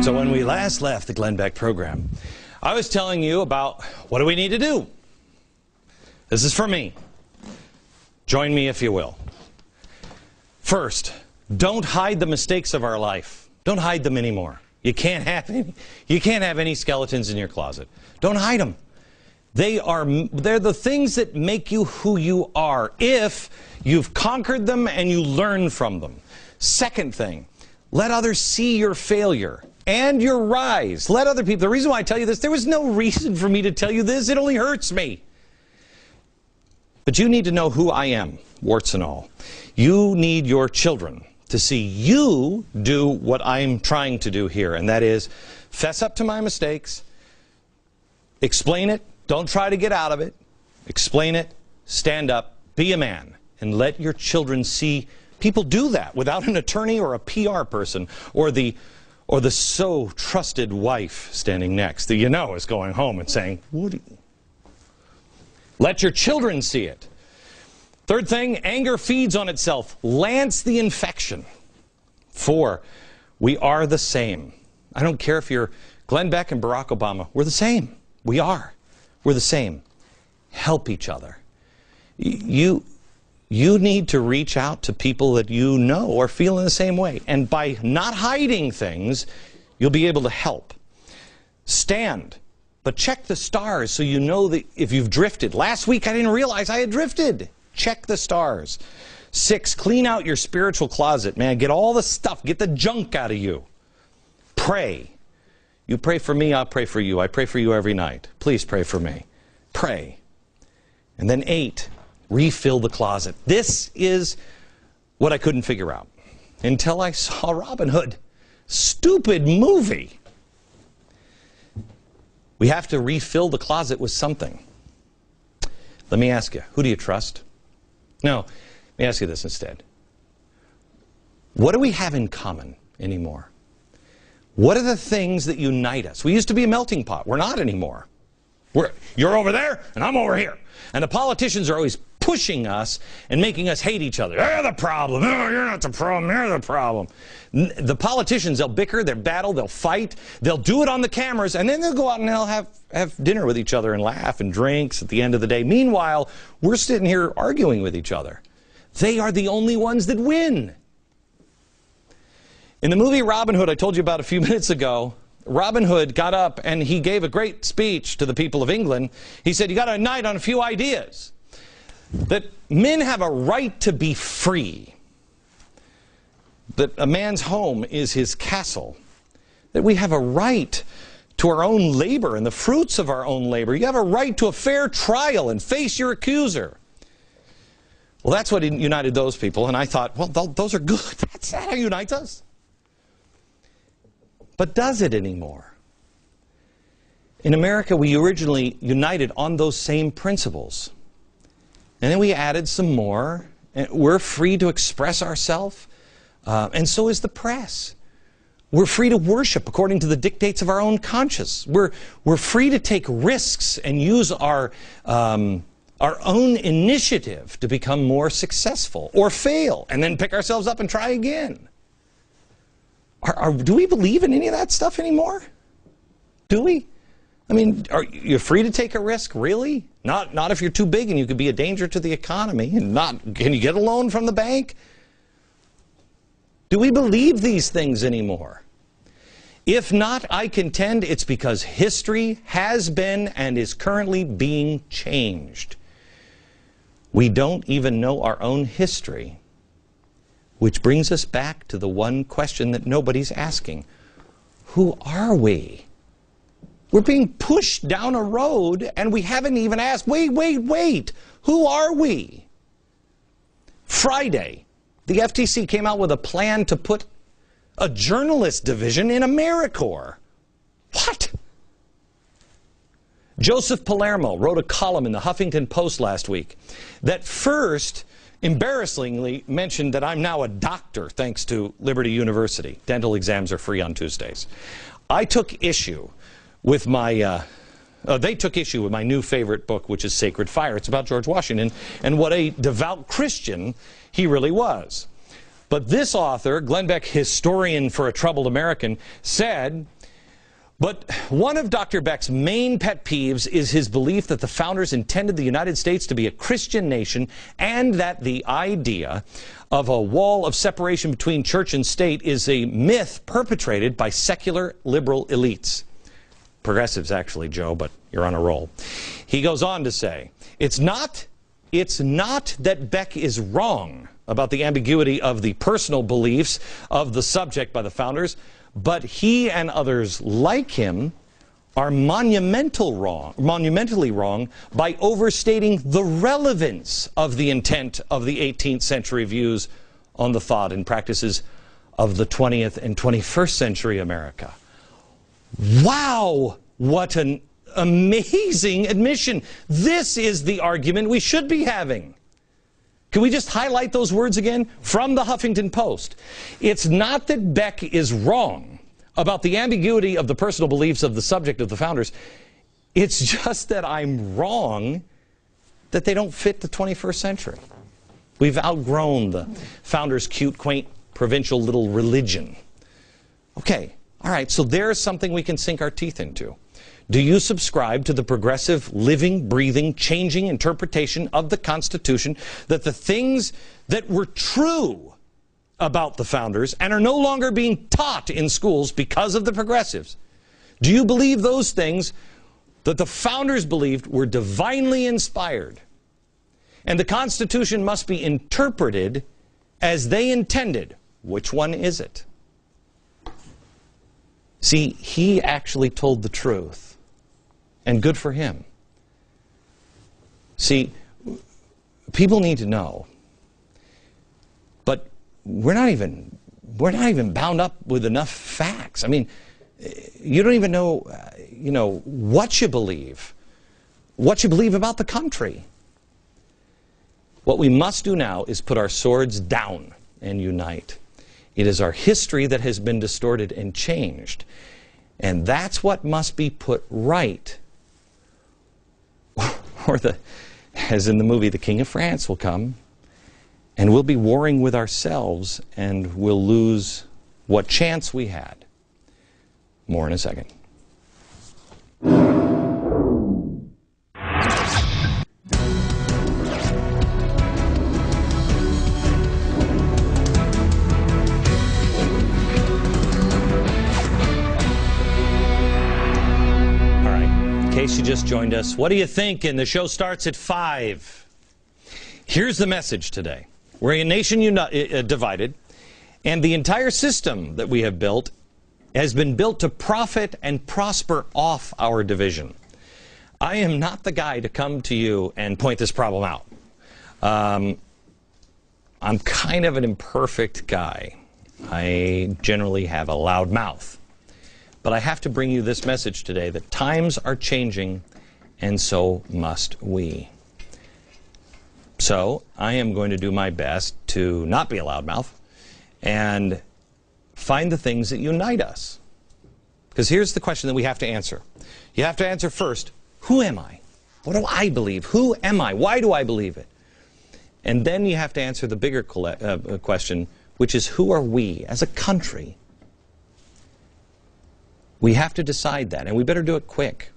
So when we last left the Glenn Beck program, I was telling you about what do we need to do. This is for me. Join me if you will. First, don't hide the mistakes of our life. Don't hide them anymore. You can't have any skeletons in your closet. Don't hide them. They're the things that make you who you are if you've conquered them and you learn from them. Second thing, let others see your failure and your rise. Let other people. The reason why I tell you this, there was no reason for me to tell you this. It only hurts me. But you need to know who I am, warts and all. You need your children to see you do what I'm trying to do here, and that is fess up to my mistakes, explain it, don't try to get out of it, explain it, stand up, be a man, and let your children see people do that without an attorney or a PR person or the so trusted wife standing next that you know is going home and saying, "Woody." Let your children see it. Third thing, anger feeds on itself. Lance the infection. 4, we are the same. I don't care if you're Glenn Beck and Barack Obama. We're the same. We are. We're the same. Help each other. You need to reach out to people that you know are feeling the same way. And by not hiding things, you'll be able to help. Stand. But check the stars so you know that if you've drifted. Last week I didn't realize I had drifted. Check the stars. 6, clean out your spiritual closet, man. Get all the stuff. Get the junk out of you. Pray. You pray for me, I'll pray for you. I pray for you every night. Please pray for me. Pray. And then 8, refill the closet. This is what I couldn't figure out until I saw Robin Hood. Stupid movie. We have to refill the closet with something. Let me ask you, who do you trust? No, let me ask you this instead. What do we have in common anymore? What are the things that unite us? We used to be a melting pot. We're not anymore. You're over there, and I'm over here. And the politicians are always pushing us and making us hate each other. They're the problem. No, you're not the problem. You're the problem. The politicians, they'll bicker, they'll battle, they'll fight. They'll do it on the cameras, and then they'll go out and they'll have dinner with each other and laugh and drinks at the end of the day. Meanwhile, we're sitting here arguing with each other. They are the only ones that win. In the movie Robin Hood I told you about a few minutes ago, Robin Hood got up and he gave a great speech to the people of England. He said, you got to unite on a few ideas. That men have a right to be free. That a man's home is his castle. That we have a right to our own labor and the fruits of our own labor. You have a right to a fair trial and face your accuser. Well, that's what united those people. And I thought, well, those are good. That's how it unites us. But does it anymore? In America, we originally united on those same principles. And then we added some more. And we're free to express ourselves. And so is the press. We're free to worship according to the dictates of our own conscience. We're free to take risks and use our own initiative to become more successful or fail and then pick ourselves up and try again. Do we believe in any of that stuff anymore? Do we? I mean, are you free to take a risk? Really? Not if you're too big and you could be a danger to the economy. And can you get a loan from the bank? Do we believe these things anymore? If not, I contend it's because history has been and is currently being changed. We don't even know our own history. Which brings us back to the one question that nobody's asking. Who are we? We're being pushed down a road and we haven't even asked, wait, who are we? Friday, the FTC came out with a plan to put a journalist division in AmeriCorps. What? Joseph Palermo wrote a column in the Huffington Post last week that first embarrassingly mentioned that I'm now a doctor thanks to Liberty University. Dental exams are free on Tuesdays. I took issue with my, they took issue with my new favorite book, which is Sacred Fire. It's about George Washington and what a devout Christian he really was. But this author, Glenn Beck, historian for a troubled American, said But one of Dr. Beck's main pet peeves is his belief that the founders intended the United States to be a Christian nation and that the idea of a wall of separation between church and state is a myth perpetrated by secular liberal elites. Progressives, actually, Joe, but you're on a roll. He goes on to say, it's not that Beck is wrong about the ambiguity of the personal beliefs of the subject by the founders, but he and others like him are monumentally wrong by overstating the relevance of the intent of the 18th century views on the thought and practices of the 20th and 21st century America. Wow, what an amazing admission. This is the argument we should be having. Can we just highlight those words again? From the Huffington Post. It's not that Beck is wrong about the ambiguity of the personal beliefs of the subject of the founders. It's just that I'm wrong that they don't fit the 21st century. We've outgrown the founders' cute, quaint, provincial little religion. Okay, all right, so there's something we can sink our teeth into. Do you subscribe to the progressive, living, breathing, changing interpretation of the Constitution that the things that were true about the founders and are no longer being taught in schools because of the progressives? Do you believe those things that the founders believed were divinely inspired and the Constitution must be interpreted as they intended? Which one is it? See, he actually told the truth. And good for him. See, people need to know. But we're not even bound up with enough facts. I mean, you don't even know, what you believe about the country. What we must do now is put our swords down and unite. It is our history that has been distorted and changed. And that's what must be put right. Or as in the movie, the King of France will come, and we'll be warring with ourselves, and we'll lose what chance we had. More in a second. In case you just joined us, what do you think? And the show starts at 5. Here's the message today. We're a nation divided, and the entire system that we have built has been built to profit and prosper off our division. I am not the guy to come to you and point this problem out. I'm kind of an imperfect guy. I generally have a loud mouth. But I have to bring you this message today, that times are changing, and so must we. So I am going to do my best to not be a loudmouth and find the things that unite us. Because here's the question that we have to answer. You have to answer first, who am I? What do I believe? Who am I? Why do I believe it? And then you have to answer the bigger question, which is, who are we as a country? We have to decide that, and we better do it quick.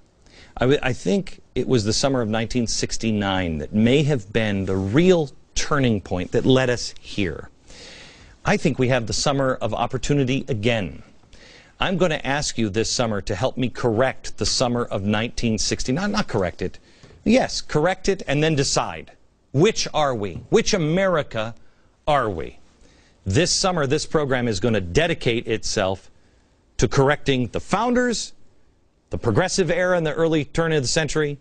I think it was the summer of 1969 that may have been the real turning point that led us here. I think we have the summer of opportunity again. I'm going to ask you this summer to help me correct the summer of 1969. Not correct it. Yes, correct it and then decide. Which are we? Which America are we? This summer, this program is going to dedicate itself to correcting the founders, the progressive era in the early turn of the century,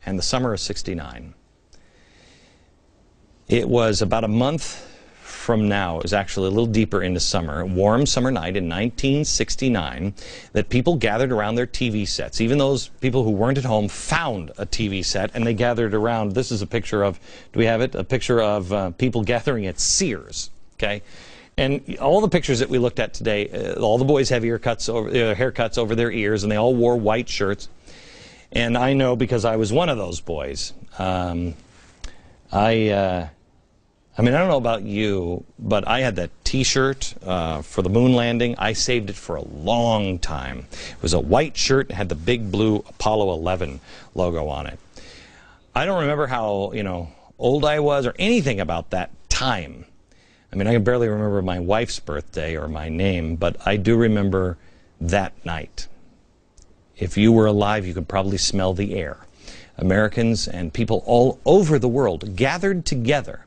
and the summer of '69. It was about a month from now, it was actually a little deeper into summer, a warm summer night in 1969, that people gathered around their TV sets. Even those people who weren't at home found a TV set, and they gathered around. This is a picture of, do we have it? A picture of people gathering at Sears, okay? And all the pictures that we looked at today, all the boys have haircuts over their ears, and they all wore white shirts. And I know because I was one of those boys. I I mean, I don't know about you, but I had that T-shirt for the moon landing. I saved it for a long time. It was a white shirt and had the big blue Apollo 11 logo on it. I don't remember how, old I was or anything about that time. I mean, I can barely remember my wife's birthday or my name, but I do remember that night. If you were alive, you could probably smell the air. Americans and people all over the world gathered together,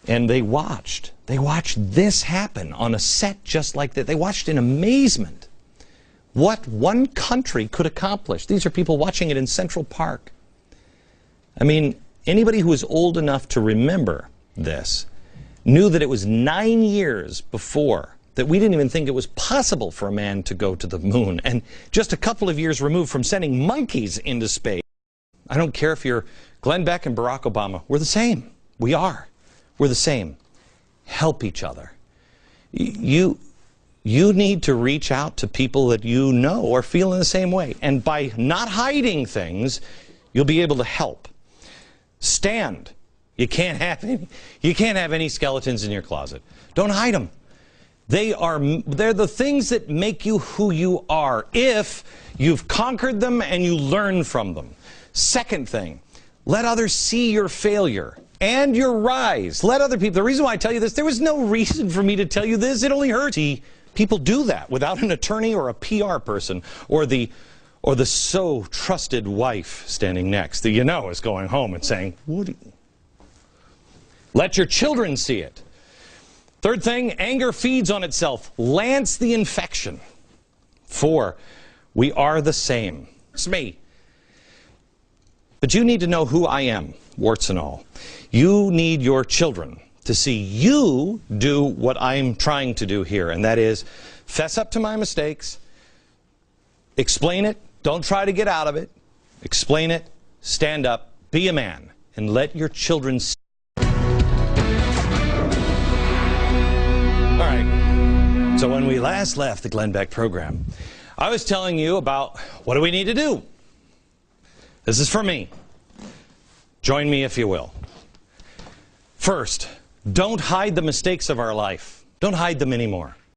and they watched. They watched this happen on a set just like that. They watched in amazement what one country could accomplish. These are people watching it in Central Park. I mean, anybody who was old enough to remember this knew that it was 9 years before that we didn't even think it was possible for a man to go to the moon, and just a couple of years removed from sending monkeys into space. I don't care if you're Glenn Beck and Barack Obama. We're the same. We are. We're the same. Help each other. You need to reach out to people that you know are feeling the same way. And by not hiding things, you'll be able to help. Stand. You can't have any skeletons in your closet. Don't hide them. They're the things that make you who you are if you've conquered them and you learn from them. Second thing, let others see your failure and your rise. Let other people, the reason why I tell you this, there was no reason for me to tell you this. It only hurts. See, people do that without an attorney or a PR person or the so trusted wife standing next that is going home and saying, "What?" Let your children see it. Third thing, anger feeds on itself. Lance the infection. 4, we are the same. It's me. But you need to know who I am, warts and all. You need your children to see you do what I'm trying to do here, and that is fess up to my mistakes, explain it, don't try to get out of it, explain it, stand up, be a man, and let your children see. All right, so when we last left the Glenn Beck program, I was telling you about what do we need to do. This is for me. Join me if you will. First, don't hide the mistakes of our life. Don't hide them anymore.